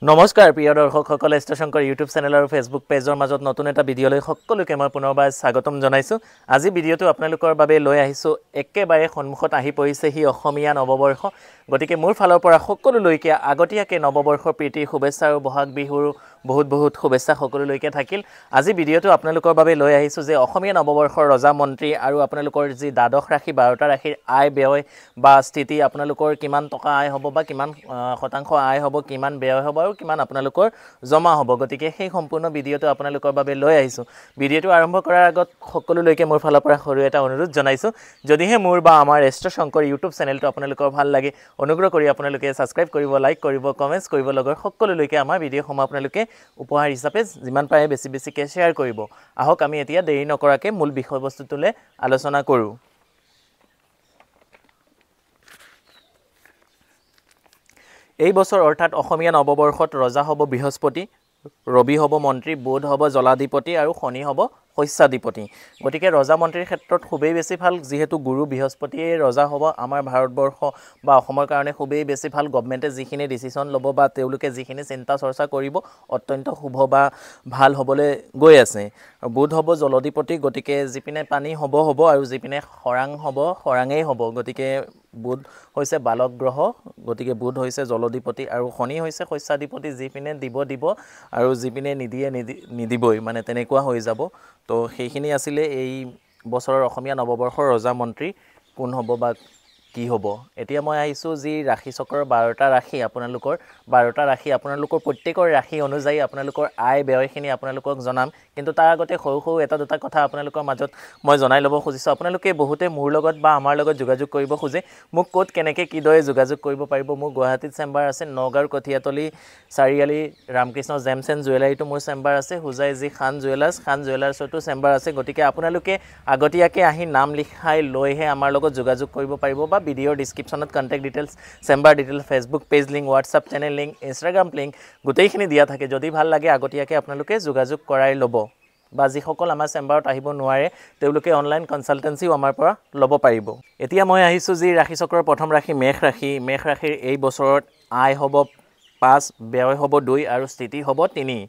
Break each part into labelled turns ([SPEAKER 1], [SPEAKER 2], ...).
[SPEAKER 1] নমস্কাৰ প্ৰিয় দৰ্শকসকল ষ্টেশংকৰ YouTube channel আৰু ফেচবুক পেজৰ মাজত নতুন এটা ভিডিঅ'লৈ সকলোকে মই পুনৰবাৰ স্বাগতম জনাইছোঁ। আজি ভিডিঅ'টো আপোনালোকৰ বাবে লৈ আহিছোঁ একেবাৰে সন্মুখত আহি পৰিছে হি অসমীয়া নৱবৰ্ষ। গতিকে মোৰ ফালৰ পৰা সকলোলৈকে আগতীয়াকৈ নৱবৰ্ষৰ প্ৰীতিৰ শুভেচ্ছা আৰু বহাগ বিহুৰ বহুত শুভেচ্ছা সকলোলৈকে থাকিল। আজি ভিডিঅ'টো আপোনালোকৰ বাবে লৈ আহিছোঁ যে অসমীয়া নৱবৰ্ষৰ ৰজা মন্ত্ৰী আৰু আপোনালোকৰ যি দ্বাদশ ৰাশি 12টা ৰাশিৰ আয় ব্যয় বা স্থিতি আপোনালোকৰ কিমান টকা আয় হ'ব বা কিমান শতাংশ আয় হ'ব, কিমান ব্যয় হ'ব আৰু কিমান আপোনালোকৰ জমা হ'ব। গতিকে সেই সম্পূৰ্ণ ভিডিঅ'টো আপোনালোকৰ বাবে লৈ আহিছোঁ। ভিডিঅ'টো আৰম্ভ কৰাৰ আগত সকলোলৈকে মোৰ ফালৰ পৰা সৰু এটা অনুৰোধ জনাইছোঁ, যদিহে মোৰ বা আমাৰ ষ্টেশংকৰ ইউটিউব চেনেলটো আপোনালোকৰ ভাল লাগে অনুগ্ৰহ কৰি আপোনালোকে ছাবস্ক্ৰাইব কৰিব, লাইক কৰিব, কমেণ্টছ কৰিব, লগৰ সকলোলৈকে আমাৰ ভিডিঅ'সমূহ আপোনালোকে উপহাৰ হিচাপে যিমান পাৰে বেছিকৈ শ্বেয়াৰ কৰিব। আহক আমি এতিয়া দেৰি নকৰাকৈ মূল বিষয়বস্তুটোলৈ আলোচনা কৰোঁ। এই বছৰ অৰ্থাৎ অসমীয়া নৱবৰ্ষত ৰজা হ'ব বৃহস্পতি, ৰবি হ'ব মন্ত্ৰী, বুধ হ'ব জলাধিপতি আৰু শনি হ'ব শস্যাধিপতি। গতিকে ৰজা মন্ত্ৰীৰ ক্ষেত্ৰত খুবেই বেছি ভাল, যিহেতু গুৰু বৃহস্পতিয়ে ৰজা হ'ব আমাৰ ভাৰতবৰ্ষ বা অসমৰ কাৰণে খুবেই বেছি ভাল। গভৰ্ণমেণ্টে যিখিনি ডিচিশ্যন ল'ব বা তেওঁলোকে যিখিনি চিন্তা চৰ্চা কৰিব অত্যন্ত শুভ বা ভাল হ'বলৈ গৈ আছে। বুধ হ'ব জলাধিপতি, গতিকে যিপিনে পানী হ'ব আৰু যিপিনে খৰাং হ'ব খৰাঙেই হ'ব। গতিকে বুধ হৈছে বালক গ্ৰহ, গতিকে বুধ হৈছে জলাধিপতি আৰু শনি হৈছে শস্যাধিপতি। যিপিনে দিব আৰু যিপিনে নিদিবই, মানে তেনেকুৱা হৈ যাব। তো সেইখিনি আছিলে এই বছৰৰ অসমীয়া নৱবৰ্ষৰ ৰজা মন্ত্ৰী কোন হ'ব বা কি হ'ব। এতিয়া মই আহিছোঁ যি ৰাশি চক্ৰৰ 12টা ৰাশি, আপোনালোকৰ 12টা ৰাশি, আপোনালোকৰ প্ৰত্যেকৰ ৰাশি অনুযায়ী আপোনালোকৰ আয় ব্যয়খিনি আপোনালোকক জনাম। কিন্তু তাৰ আগতে সৰু এটা দুটা কথা আপোনালোকৰ মাজত মই জনাই ল'ব খুজিছোঁ। আপোনালোকে বহুতে মোৰ লগত বা আমাৰ লগত যোগাযোগ কৰিব খোজে, মোক ক'ত কেনেকৈ কিদৰে যোগাযোগ কৰিব পাৰিব। মোৰ গুৱাহাটীত চেম্বাৰ আছে, নগাঁৱৰ কঠীয়াতলী চাৰিআলি ৰামকৃষ্ণ জেমছ এণ্ড জুৱেলাৰীটো মোৰ চেম্বাৰ আছে, হোজাই যি খান জুৱেলাৰ্ছতো চেম্বাৰ আছে। গতিকে আপোনালোকে আগতীয়াকৈ আহি নাম লিখাই লৈহে আমাৰ লগত যোগাযোগ কৰিব পাৰিব বা ভিডিঅ'ৰ ডিছক্ৰিপশ্যনত contact details, chamber details, Facebook page link, WhatsApp channel link, Instagram link গোটেইখিনি দিয়া থাকে। যদি ভাল লাগে আগতীয়াকৈ আপোনালোকে যোগাযোগ কৰাই ল'ব, বা যিসকল আমাৰ চেম্বাৰত আহিব নোৱাৰে তেওঁলোকে অনলাইন কনচালটেঞ্চিও আমাৰ পৰা ল'ব পাৰিব। এতিয়া মই আহিছোঁ যি ৰাশি চক্ৰৰ প্ৰথম ৰাশি মেষ ৰাশিৰ এই বছৰত আয় হ'ব 5, ব্যয় হ'ব 2 আৰু স্থিতি হ'ব 3।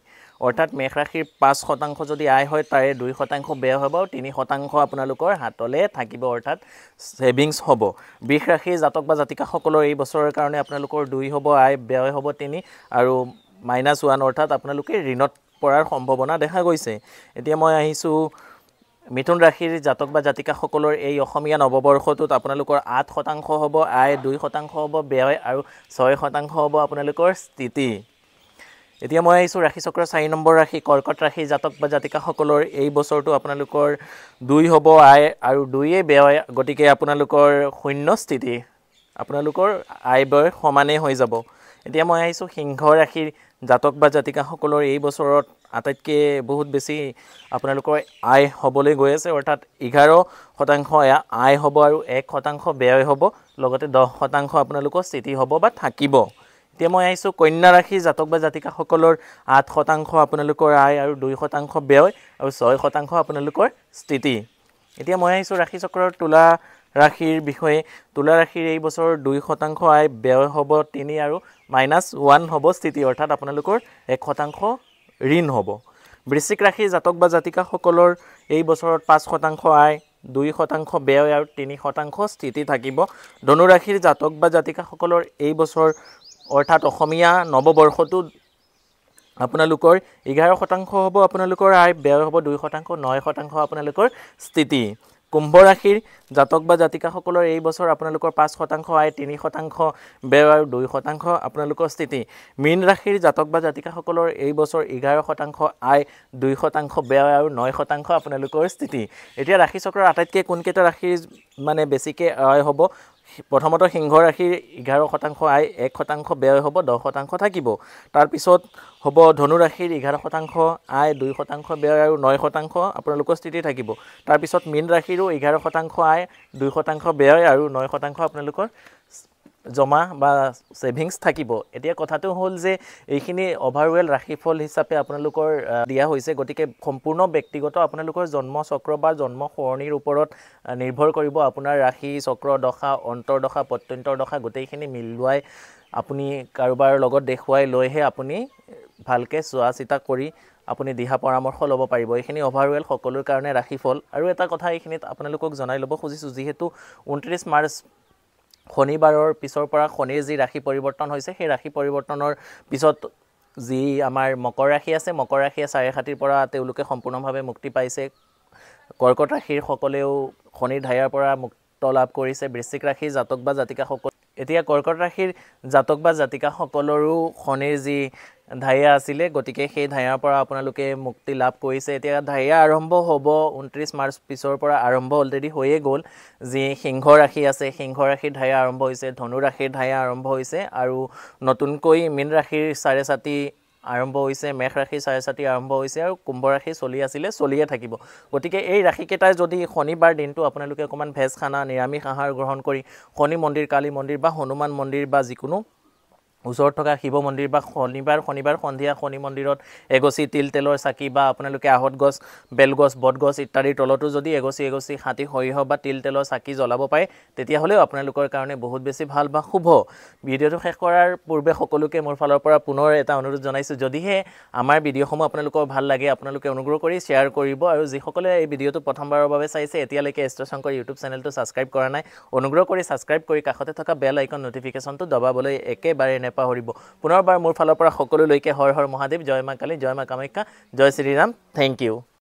[SPEAKER 1] অৰ্থাৎ মেষ ৰাশিৰ 5% যদি আয় হয় তাৰে 2% ব্যয় হ'ব আৰু 3% আপোনালোকৰ হাতলৈ থাকিব, অৰ্থাৎ ছেভিংছ হ'ব। বৃষ ৰাশিৰ জাতক বা জাতিকাসকলৰ এই বছৰৰ কাৰণে আপোনালোকৰ 2 হ'ব আয়, ব্যয় হ'ব 3 আৰু -1, অৰ্থাৎ আপোনালোকে ঋণত পৰাৰ সম্ভাৱনা দেখা গৈছে। এতিয়া মই আহিছোঁ মিথুন ৰাশিৰ জাতক বা জাতিকাসকলৰ এই অসমীয়া নৱবৰ্ষটোত আপোনালোকৰ 8% হ'ব আয়, 2% হ'ব ব্যয় আৰু 6% হ'ব আপোনালোকৰ স্থিতি। এতিয়া মই আহিছোঁ ৰাশি চক্ৰৰ 4 নম্বৰ ৰাশি কৰ্কট ৰাশিৰ জাতক বা জাতিকাসকলৰ এই বছৰটো আপোনালোকৰ 2 হ'ব আয় আৰু 2 ব্যয়, গতিকে আপোনালোকৰ 0 স্থিতি, আপোনালোকৰ আয় ব্যয় সমানেই হৈ যাব। এতিয়া মই আহিছোঁ সিংহ ৰাশিৰ জাতক বা জাতিকাসকলৰ এই বছৰত আটাইতকৈ বহুত বেছি আপোনালোকৰ আয় হ'বলৈ গৈ আছে, অৰ্থাৎ 11% আয় হ'ব আৰু 1% ব্যয় হ'ব, লগতে 10% আপোনালোকৰ স্থিতি হ'ব বা থাকিব। এতিয়া মই আহিছোঁ কন্যা ৰাশিৰ জাতক বা জাতিকাসকলৰ 8% আপোনালোকৰ আয় আৰু 2% ব্যয় আৰু 6% আপোনালোকৰ স্থিতি। এতিয়া মই আহিছোঁ ৰাশি চক্ৰৰ তুলা ৰাশিৰ বিষয়ে। তুলা ৰাশিৰ এই বছৰ 2% আয়, ব্যয় হ'ব 3 আৰু -1 হ'ব স্থিতি, অৰ্থাৎ আপোনালোকৰ 1% ঋণ হ'ব। বৃশ্চিক ৰাশিৰ জাতক বা জাতিকাসকলৰ এই বছৰত 5% আয়, 2% ব্যয় আৰু 3% স্থিতি থাকিব। ধনু ৰাশিৰ জাতক বা জাতিকাসকলৰ এই বছৰ অৰ্থাৎ অসমীয়া নৱবৰ্ষটোত আপোনালোকৰ 11% হ'ব আপোনালোকৰ আয়, ব্যয় হ'ব 2%, 9% আপোনালোকৰ স্থিতি। কুম্ভ ৰাশিৰ জাতক বা জাতিকাসকলৰ এই বছৰ আপোনালোকৰ 5% আয়, 3% ব্যয় আৰু 2% আপোনালোকৰ স্থিতি। মীন ৰাশিৰ জাতক বা জাতিকাসকলৰ এই বছৰ 11% আয়, 2% ব্যয় আৰু 9% আপোনালোকৰ স্থিতি। এতিয়া ৰাশি চক্ৰৰ আটাইতকৈ কোনকেইটা ৰাশিৰ মানে বেছিকৈ আয় হ'ব। প্ৰথমতে সিংহ ৰাশিৰ 11% আয়, 1% ব্যয় হ'ব, 10% থাকিব। তাৰপিছত হ'ব ধনু ৰাশিৰ 11% আয়, 2% ব্যয় আৰু 9% আপোনালোকৰ স্থিতি থাকিব। তাৰপিছত মীন ৰাশিৰো 11% আয়, 2% ব্যয় আৰু 9% আপোনালোকৰ জমা বা ছেভিংছ থাকিব। এতিয়া কথাটো হ'ল যে এইখিনি অভাৰৱেল ৰাশিফল হিচাপে আপোনালোকৰ দিয়া হৈছে, গতিকে সম্পূৰ্ণ ব্যক্তিগত আপোনালোকৰ জন্ম চক্ৰ বা জন্ম সৰণিৰ ওপৰত নিৰ্ভৰ কৰিব। আপোনাৰ ৰাশি চক্ৰ দশা, অন্তৰ্দশা, প্ৰত্যন্তৰ দশা গোটেইখিনি মিলোৱাই আপুনি কাৰোবাৰ লগত দেখুৱাই লৈহে আপুনি ভালকৈ চোৱা চিতা কৰি আপুনি দিহা পৰামৰ্শ ল'ব পাৰিব এইখিনি অভাৰঅল সকলোৰ কাৰণে ৰাশিফল আৰু এটা কথা এইখিনিত আপোনালোকক জনাই ল'ব খুজিছোঁ যিহেতু 29 মাৰ্চ শনিবাৰৰ পিছৰ পৰা শনিৰ যি ৰাশি পৰিৱৰ্তন হৈছে সেই ৰাশি পৰিৱৰ্তনৰ পিছত যি আমাৰ মকৰ ৰাশি আছে মকৰ ৰাশিয়ে 7.5 পৰা তেওঁলোকে সম্পূৰ্ণভাৱে মুক্তি পাইছে কৰ্কট ৰাশিৰ সকলেও শনিৰ ধায়াৰ পৰা মুক্ত লাভ কৰিছে বৃশ্চিক ৰাশিৰ জাতক বা জাতিকাসকল এতিয়া কৰ্কট ৰাশিৰ জাতক বা জাতিকাসকলৰো শনিৰ যি ধায়া আছিলে গতিকে সেই ধায়াৰ পৰা আপোনালোকে মুক্তি লাভ কৰিছে এতিয়া ধায়া আৰম্ভ হ'ব 29 মাৰ্চ পিছৰ পৰা আৰম্ভ অলৰেডি হৈয়ে গ'ল যি সিংহ ৰাশি আছে সিংহ ৰাশিৰ ধায়া আৰম্ভ হৈছে ধনু ৰাশিৰ ধায়া আৰম্ভ হৈছে আৰু নতুনকৈ মীন ৰাশিৰ চাৰে চাতি আৰম্ভ হৈছে মেঘ ৰাশিৰ চাৰে চাতি আৰম্ভ হৈছে আৰু কুম্ভ ৰাশি চলি আছিলে চলিয়ে থাকিব গতিকে এই ৰাশিকেইটাই যদি শনিবাৰ দিনটো আপোনালোকে অকণমান ভেজ খানা নিৰামিষ আহাৰ গ্ৰহণ কৰি শনি মন্দিৰ কালী মন্দিৰ বা হনুমান মন্দিৰ বা যিকোনো ওচৰত থকা শিৱ মন্দিৰ বা শনিবাৰ সন্ধিয়া শনি মন্দিৰত এগছি তিল তেলৰ চাকি বা আপোনালোকে আহত গছ বেলগছ বটগছ ইত্যাদিৰ তলতো যদি এগছি হাতী সৰিয়হ বা তিল তেলৰ চাকি জ্বলাব পাৰে তেতিয়াহ'লেও আপোনালোকৰ কাৰণে বহুত বেছি ভাল বা শুভ ভিডিঅ'টো শেষ কৰাৰ পূৰ্বে সকলোকে মোৰ ফালৰ পৰা পুনৰ এটা অনুৰোধ জনাইছোঁ যদিহে আমাৰ ভিডিঅ'সমূহ আপোনালোকৰ ভাল লাগে আপোনালোকে অনুগ্ৰহ কৰি শ্বেয়াৰ কৰিব আৰু যিসকলে এই ভিডিঅ'টো প্ৰথমবাৰৰ বাবে চাইছে এতিয়ালৈকে এষ্ট্ৰ শংকৰ ইউটিউব চেনেলটো ছাবস্ক্ৰাইব কৰা নাই অনুগ্ৰহ কৰি ছাবস্ক্ৰাইব কৰি কাষতে থকা বেল আইকন নটিফিকেশ্যনটো দবাবলৈ একেবাৰে নেপাহৰিব পুনৰবাৰ মোৰ ফালৰ পৰা সকলোলৈকে হৰ হৰ মহাদেৱ জয় মা কালী জয় মা কামাখ্যা জয় শ্ৰীৰাম থেংক ইউ